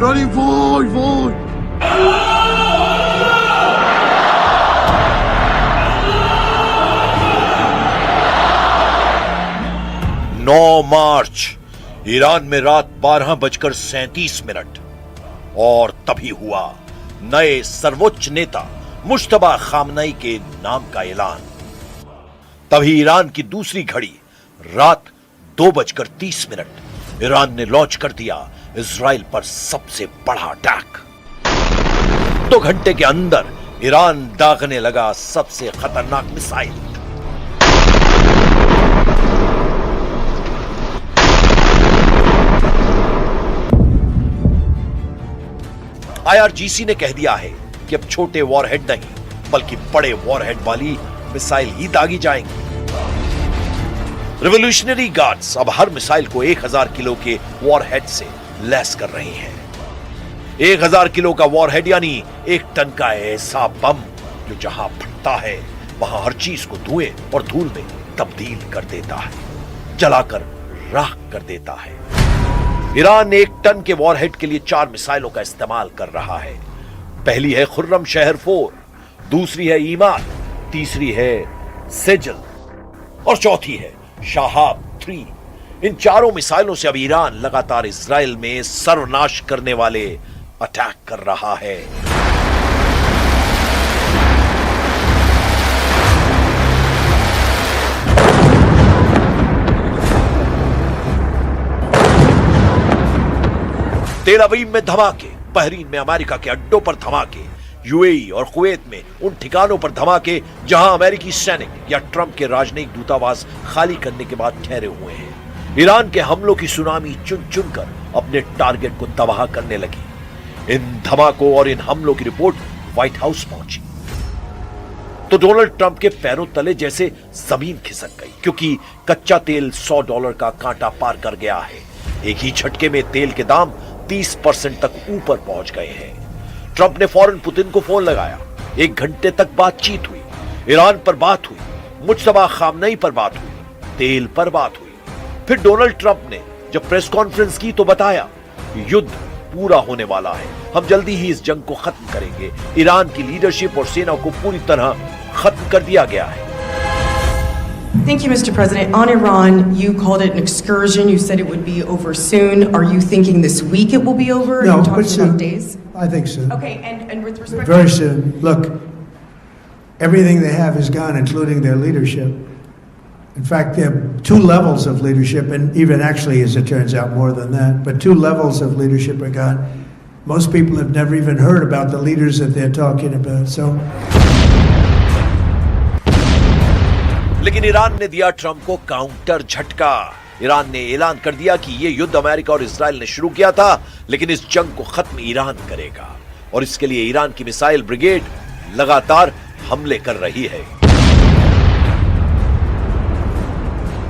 Ronnie, voy. 9 मार्च Iran में रात 12:37 और तभी हुआ नए सर्वोच्च नेता मुश्तबा खामनई के नाम का ऐलान। तभी ईरान की दूसरी घड़ी रात 2:30 ईरान ने लॉन्च कर दिया इजराइल पर सबसे बड़ा अटैक। 2 घंटे के अंदर ईरान दागने लगा सबसे खतरनाक मिसाइल। IRGC ने कह दिया है कि अब छोटे वॉरहेड नहीं बल्कि बड़े वॉरहेड वाली मिसाइल ही दागी जाएंगी। रिवॉल्यूशनरी गार्ड्स अब हर मिसाइल को 1000 किलो के वॉरहेड से लैस कर रही हैं। 1000 किलो का वॉरहेड यानी 1 टन का ऐसा बम जो जहां फटता है वहां हर चीज को धुएं और धूल में तब्दील कर देता है, जलाकर राख कर देता है। ईरान 1 टन के वॉरहेड के लिए 4 मिसाइलों का इस्तेमाल कर रहा है। पहली है खुर्रम शहर 4, दूसरी है ईमान, तीसरी है सेजल और चौथी है शाहाब 3। इन चारों मिसाइलों से अब ईरान लगातार इजराइल में सर्वनाश करने वाले अटैक कर रहा है। तेल अवीव में धमाके, बहरीन में अमेरिका के अड्डों पर धमाके, यूएई और कुवैत में उन ठिकानों पर धमाके जहां अमेरिकी सैनिक या ट्रंप के राजनयिक दूतावास खाली करने के बाद ठहरे हुए हैं। ईरान के हमलों की सुनामी चुन चुनकर अपने टारगेट को तबाह करने लगी। इन धमाकों और इन हमलों की रिपोर्ट व्हाइट हाउस पहुंची तो डोनाल्ड ट्रंप के पैरों तले जैसे जमीन खिसक गई, क्योंकि कच्चा तेल $100 का कांटा पार कर गया है। एक ही झटके में तेल के दाम 30% तक ऊपर पहुंच गए हैं। ट्रंप ने फौरन पुतिन को फोन लगाया। 1 घंटे तक बातचीत हुई। ईरान पर बात हुई, मुश्तबा खामनई पर बात हुई, तेल पर बात हुई। फिर डोनाल्ड ट्रंप ने जब प्रेस कॉन्फ्रेंस की तो बताया युद्ध पूरा होने वाला है, हम जल्दी ही इस जंग को खत्म करेंगे। ईरान की लीडरशिप और सेना को पूरी तरह खत्म कर दिया गया है। Thank you, Mr. President. On Iran, you called it an excursion. You said it would be over soon. Are you thinking this week it will be over? No, Are you talking but soon. about days? I think soon. Okay, and with respect Very soon. Look, everything they have is gone, including their leadership. In fact, there are 2 levels of leadership, and even actually, as it turns out, more than that. But 2 levels of leadership are gone. Most people have never even heard about the leaders that they're talking about. So. लेकिन Iran ने दिया Trump को counter झटका। Iran ने ऐलान कर दिया कि यह युद्ध अमेरिका और इजराइल ने शुरू किया था, लेकिन इस जंग को खत्म ईरान करेगा और इसके लिए ईरान की मिसाइल ब्रिगेड लगातार हमले कर रही है।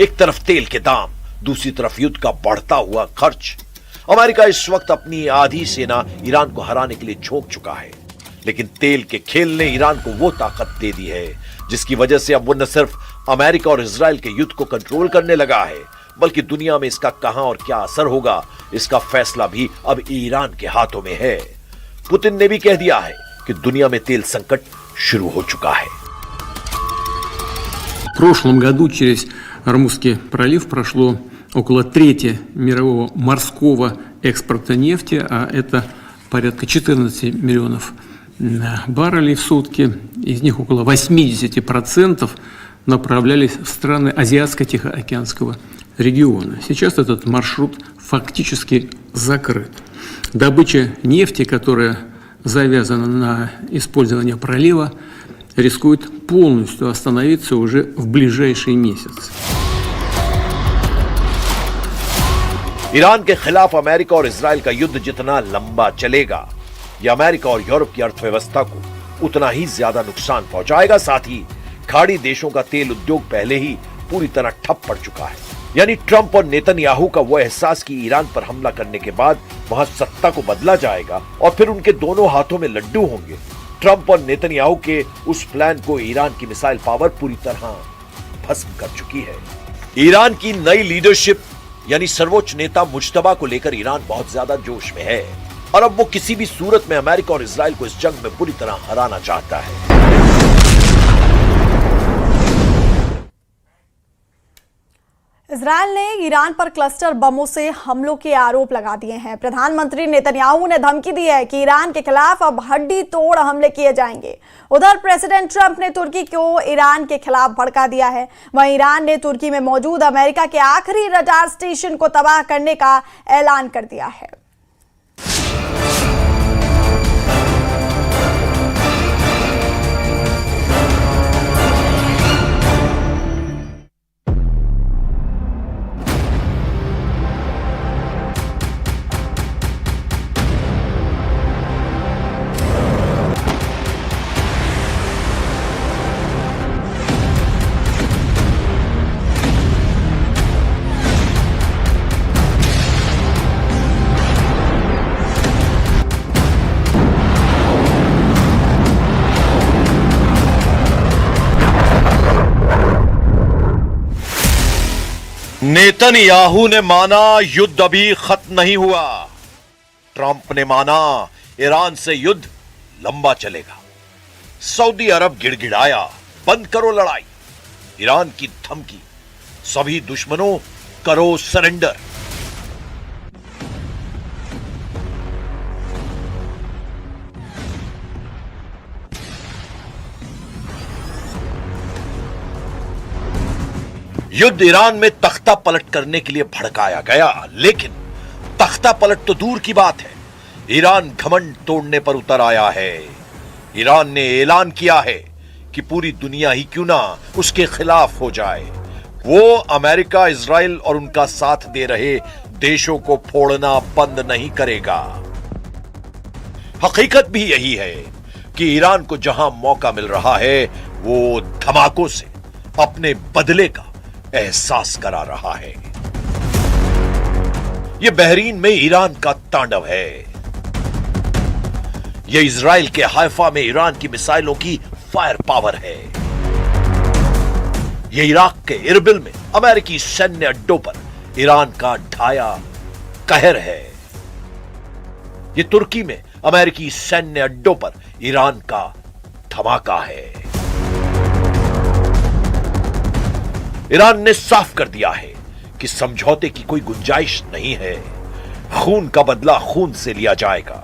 एक तरफ तेल के दाम, दूसरी तरफ युद्ध का बढ़ता हुआ खर्च। अमेरिका इस वक्त अपनी आधी सेना ईरान को हराने के लिए झोंक चुका है, लेकिन तेल के खेल ने ईरान को वो ताकत दे दी है जिसकी वजह से अब वो न सिर्फ अमेरिका और इजराइल के युद्ध को कंट्रोल करने लगा है, बल्कि दुनिया में इसका कहां और क्या असर होगा इसका फैसला भी अब ईरान के हाथों में है। पुतिन ने भी कह दिया है कि दुनिया में तेल संकट शुरू हो चुका है। В прошлом году через Ормузский пролив прошло около трети мирового морского экспорта нефти, а это порядка 14 миллионов баррелей в сутки. Из них около 80% направлялись в страны Азиатско-Тихоокеанского региона. Сейчас этот маршрут фактически закрыт. Добыча нефти, которая завязана на использование пролива, рискует полностью остановиться уже в ближайший месяц. ईरान के खिलाफ अमेरिका और इजराइल का युद्ध जितना लंबा चलेगा, यह अमेरिका और यूरोप की अर्थव्यवस्था को उतना ही ज्यादा नुकसान पहुंचाएगा। साथ ही खाड़ी देशों का तेल उद्योग पहले ही पूरी तरह ठप पड़ चुका है। यानी ट्रंप और नेतन्याहू का वो एहसास कि ईरान पर हमला करने के बाद वहां सत्ता को बदला जाएगा और फिर उनके दोनों हाथों में लड्डू होंगे। ट्रंप और नेतन्याहू के उस प्लान को ईरान की मिसाइल पावर पूरी तरह भस्म कर चुकी है। ईरान की नई लीडरशिप यानी सर्वोच्च नेता मुज्तबा को लेकर ईरान बहुत ज्यादा जोश में है और अब वो किसी भी सूरत में अमेरिका और इजराइल को इस जंग में बुरी तरह हराना चाहता है। इजरायल ने ईरान पर क्लस्टर बमों से हमलों के आरोप लगा दिए हैं। प्रधानमंत्री नेतन्याहू ने धमकी दी है कि ईरान के खिलाफ अब हड्डी तोड़ हमले किए जाएंगे। उधर प्रेसिडेंट ट्रंप ने तुर्की को ईरान के खिलाफ भड़का दिया है। वहीं ईरान ने तुर्की में मौजूद अमेरिका के आखिरी रडार स्टेशन को तबाह करने का ऐलान कर दिया है। नेतन्याहू ने माना युद्ध अभी खत्म नहीं हुआ। ट्रंप ने माना ईरान से युद्ध लंबा चलेगा। सऊदी अरब गिड़गिड़ाया, बंद करो लड़ाई। ईरान की धमकी, सभी दुश्मनों करो सरेंडर। युद्ध ईरान में तख्ता पलट करने के लिए भड़काया गया, लेकिन तख्ता पलट तो दूर की बात है, ईरान घमंड तोड़ने पर उतर आया है। ईरान ने ऐलान किया है कि पूरी दुनिया ही क्यों ना उसके खिलाफ हो जाए, वो अमेरिका, इजराइल और उनका साथ दे रहे देशों को फोड़ना बंद नहीं करेगा। हकीकत भी यही है कि ईरान को जहां मौका मिल रहा है वो धमाकों से अपने बदले का एहसास करा रहा है। यह बहरीन में ईरान का तांडव है। यह इजराइल के हाइफा में ईरान की मिसाइलों की फायर पावर है। यह इराक के इरबिल में अमेरिकी सैन्य अड्डों पर ईरान का ढाया कहर है। यह तुर्की में अमेरिकी सैन्य अड्डों पर ईरान का धमाका है। ईरान ने साफ कर दिया है कि समझौते की कोई गुंजाइश नहीं है। खून का बदला खून से लिया जाएगा।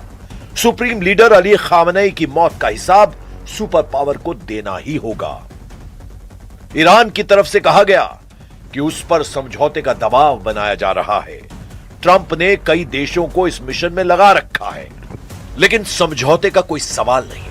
सुप्रीम लीडर अली खामनेई की मौत का हिसाब सुपर पावर को देना ही होगा। ईरान की तरफ से कहा गया कि उस पर समझौते का दबाव बनाया जा रहा है। ट्रंप ने कई देशों को इस मिशन में लगा रखा है, लेकिन समझौते का कोई सवाल नहीं।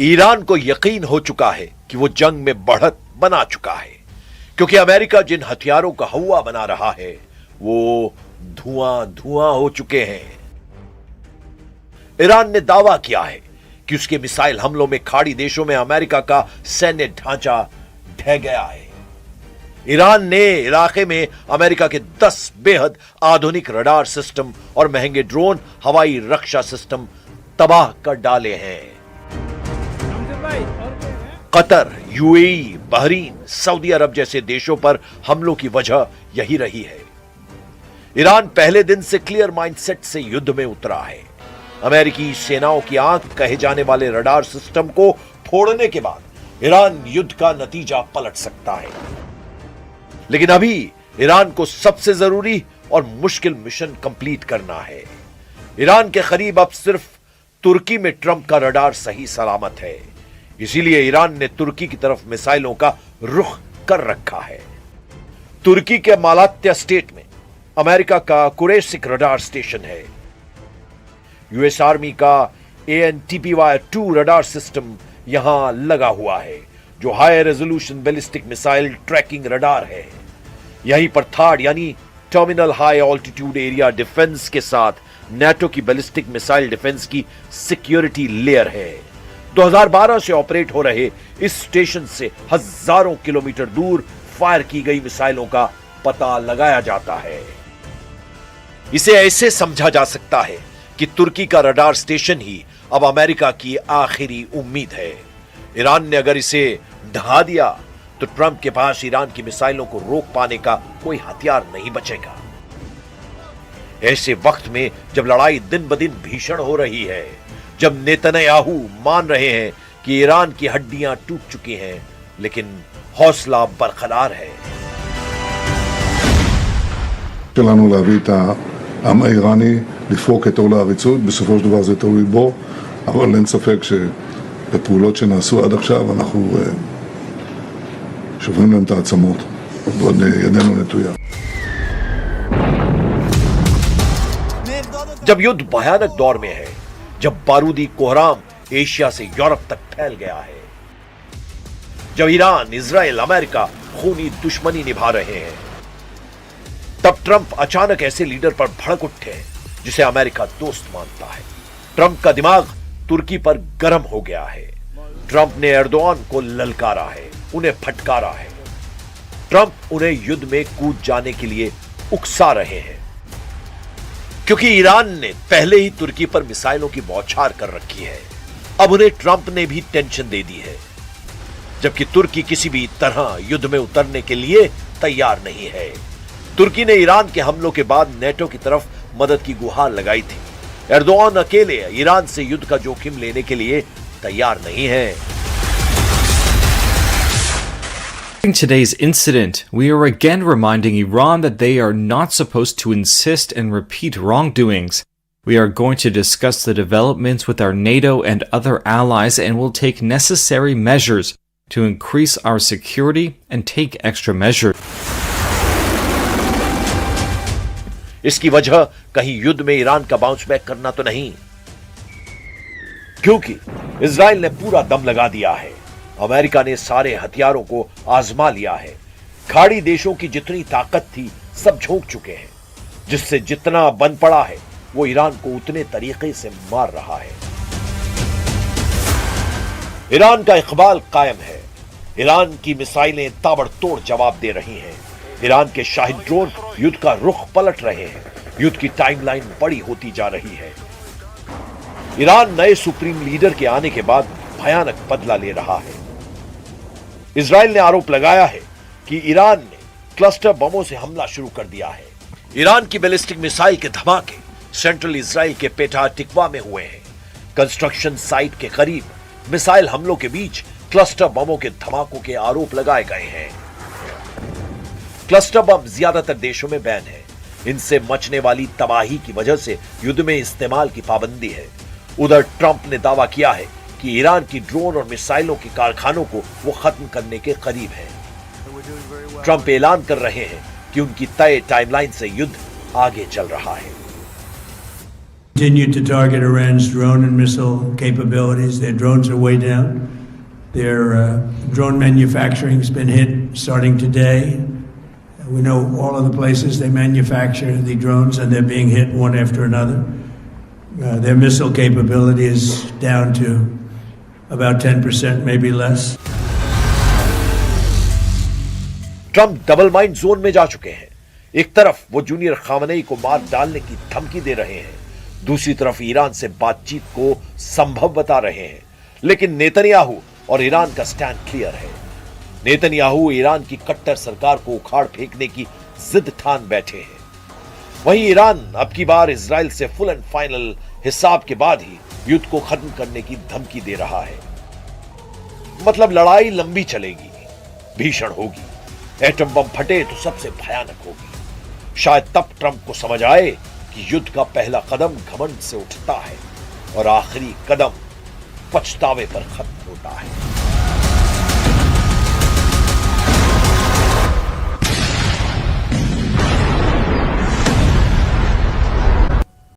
ईरान को यकीन हो चुका है कि वो जंग में बढ़त बना चुका है, क्योंकि अमेरिका जिन हथियारों का हवा बना रहा है वो धुआं धुआं हो चुके हैं। ईरान ने दावा किया है कि उसके मिसाइल हमलों में खाड़ी देशों में अमेरिका का सैन्य ढांचा ढह गया है। ईरान ने इलाके में अमेरिका के 10 बेहद आधुनिक रडार सिस्टम और महंगे ड्रोन हवाई रक्षा सिस्टम तबाह कर डाले हैं। कतर, यूएई, बहरीन, सऊदी अरब जैसे देशों पर हमलों की वजह यही रही है। ईरान पहले दिन से क्लियर माइंडसेट से युद्ध में उतरा है। अमेरिकी सेनाओं की आंख कहे जाने वाले रडार सिस्टम को फोड़ने के बाद ईरान युद्ध का नतीजा पलट सकता है। लेकिन अभी ईरान को सबसे जरूरी और मुश्किल मिशन कंप्लीट करना है। ईरान के करीब अब सिर्फ तुर्की में ट्रंप का रडार सही सलामत है, इसीलिए ईरान ने तुर्की की तरफ मिसाइलों का रुख कर रखा है। तुर्की के मालात्या स्टेट में अमेरिका का कुरेशिक रडार स्टेशन है। यूएस आर्मी का ANTPY-2 रडार सिस्टम यहां लगा हुआ है, जो high resolution ballistic missile tracking radar है। यहीं पर थाड यानी terminal high altitude area defence के साथ नेटो की बैलिस्टिक मिसाइल डिफेंस की सिक्योरिटी लेयर है। 2012 से ऑपरेट हो रहे इस स्टेशन से हजारों किलोमीटर दूर फायर की गई मिसाइलों का पता लगाया जाता है। इसे ऐसे समझा जा सकता है कि तुर्की का रडार स्टेशन ही अब अमेरिका की आखिरी उम्मीद है। ईरान ने अगर इसे ढहा दिया तो ट्रंप के पास ईरान की मिसाइलों को रोक पाने का कोई हथियार नहीं बचेगा। ऐसे वक्त में जब लड़ाई दिन ब दिन भीषण हो रही है, जब नेतन्याहू मान रहे हैं कि ईरान की हड्डियां टूट चुकी हैं, लेकिन हौसला बरकरार है। שלנו להביא את העם האיראני לפרוק את עול העריצות, בסופו של דבר זה תלוי בו, אבל אין ספק שבפעולות שנעשו עד עכשיו אנחנו שוברים להם את העצמות, ועוד ידנו נטויה. जब युद्ध भयानक दौर में है, जब बारूदी कोहराम एशिया से यूरोप तक फैल गया है, जब ईरान, इजराइल, अमेरिका खूनी दुश्मनी निभा रहे हैं, तब ट्रंप अचानक ऐसे लीडर पर भड़क उठे जिसे अमेरिका दोस्त मानता है। ट्रंप का दिमाग तुर्की पर गर्म हो गया है। ट्रंप ने एर्दोआन को ललकारा है, उन्हें फटकारा है। ट्रंप उन्हें युद्ध में कूद जाने के लिए उकसा रहे हैं, क्योंकि ईरान ने पहले ही तुर्की पर मिसाइलों की बौछार कर रखी है। अब उन्हें ट्रंप ने भी टेंशन दे दी है, जबकि तुर्की किसी भी तरह युद्ध में उतरने के लिए तैयार नहीं है। तुर्की ने ईरान के हमलों के बाद नेटो की तरफ मदद की गुहार लगाई थी। एर्दोआन अकेले ईरान से युद्ध का जोखिम लेने के लिए तैयार नहीं है। In today's incident, we are again reminding Iran that they are not supposed to insist and repeat wrongdoings. We are going to discuss the developments with our NATO and other allies and will take necessary measures to increase our security and take extra measures. इसकी वजह कहीं युद्ध में Iran का bounce back करना तो नहीं, क्योंकि इजराइल ने पूरा दम लगा दिया है। अमेरिका ने सारे हथियारों को आजमा लिया है। खाड़ी देशों की जितनी ताकत थी सब झोंक चुके हैं, जिससे जितना बन पड़ा है वो ईरान को उतने तरीके से मार रहा है। ईरान का इकबाल कायम है। ईरान की मिसाइलें ताबड़तोड़ जवाब दे रही हैं। ईरान के शाहिद ड्रोन युद्ध का रुख पलट रहे हैं। युद्ध की टाइमलाइन बड़ी होती जा रही है। ईरान नए सुप्रीम लीडर के आने के बाद भयानक बदला ले रहा है। इजराइल ने आरोप लगाया है कि ईरान ने क्लस्टर बमों से हमला शुरू कर दिया है। ईरान की बैलिस्टिक मिसाइल के धमाके सेंट्रल इजराइल के पेटा टिकवा में हुए हैं। कंस्ट्रक्शन साइट के करीब मिसाइल हमलों के बीच क्लस्टर बमों के धमाकों के आरोप लगाए गए हैं। क्लस्टर बम ज्यादातर देशों में बैन है। इनसे मचने वाली तबाही की वजह से युद्ध में इस्तेमाल की पाबंदी है। उधर ट्रंप ने दावा किया है कि ईरान की ड्रोन और मिसाइलों के कारखानों को वो खत्म करने के करीब है। ट्रंप ऐलान कर रहे हैं कि उनकी तय टाइमलाइन से युद्ध आगे चल रहा है। Continue to target Iran's drone and missile capabilities. Their drones are way down. Their drone manufacturing has been hit starting today. We know all of the places they manufacture the drones, and they're being hit one after another. Their missile capability is down to about 10%, maybe less. Trump double mind zone में जा चुके हैं। एक तरफ वो junior Khamenei को मार डालने की धमकी दे रहे हैं, दूसरी तरफ ईरान से बातचीत को संभव बता रहे हैं। लेकिन नेतन्याहू और ईरान का स्टैंड क्लियर है। नेतन्याहू ईरान की कट्टर सरकार को उखाड़ फेंकने की जिद ठान बैठे हैं। वहीं ईरान अब की बार इजराइल से फुल एंड फाइनल हिसाब के बाद ही युद्ध को खत्म करने की धमकी दे रहा है। मतलब लड़ाई लंबी चलेगी, भीषण होगी। एटम बम फटे तो सबसे भयानक होगी। शायद तब ट्रंप को समझ आए कि युद्ध का पहला कदम घमंड से उठता है और आखिरी कदम पछतावे पर खत्म होता है।